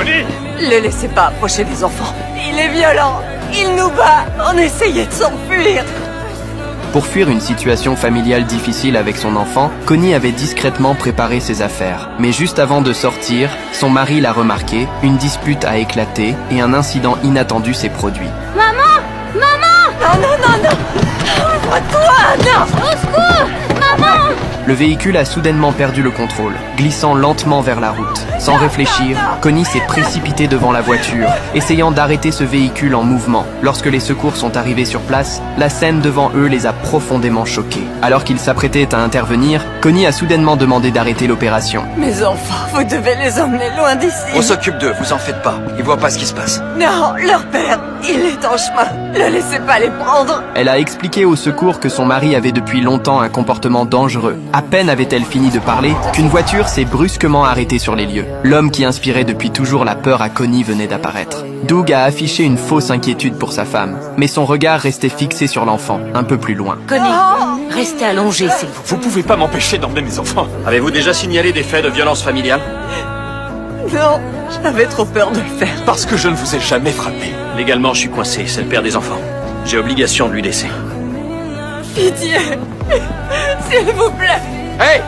Connie! Le laissez pas approcher des enfants. Il est violent. Il nous bat. On essayait de s'enfuir. Pour fuir une situation familiale difficile avec son enfant, Connie avait discrètement préparé ses affaires. Mais juste avant de sortir, son mari l'a remarqué, une dispute a éclaté et un incident inattendu s'est produit. Maman! Maman! Non. Ouvre-toi, non. Au secours! Maman! Le véhicule a soudainement perdu le contrôle, glissant lentement vers la route. Sans réfléchir, Connie s'est précipitée devant la voiture, essayant d'arrêter ce véhicule en mouvement. Lorsque les secours sont arrivés sur place, la scène devant eux les a profondément choqués. Alors qu'ils s'apprêtaient à intervenir, Connie a soudainement demandé d'arrêter l'opération. Mes enfants, vous devez les emmener loin d'ici. On s'occupe d'eux, vous en faites pas. Ils voient pas ce qui se passe. Non, leur père, il est en chemin. Ne laissez pas les prendre. Elle a expliqué au secours que son mari avait depuis longtemps un comportement dangereux. À peine avait-elle fini de parler qu'une voiture s'est brusquement arrêtée sur les lieux. L'homme qui inspirait depuis toujours la peur à Connie venait d'apparaître. Doug a affiché une fausse inquiétude pour sa femme, mais son regard restait fixé sur l'enfant, un peu plus loin. Connie, restez allongée, s'il vous plaît. Vous pouvez pas m'empêcher d'emmener mes enfants. Avez-vous déjà signalé des faits de violence familiale? Non, j'avais trop peur de le faire. Parce que je ne vous ai jamais frappé. Légalement, je suis coincé, c'est le père des enfants. J'ai obligation de lui laisser. Pitié. S'il vous plaît. Hey!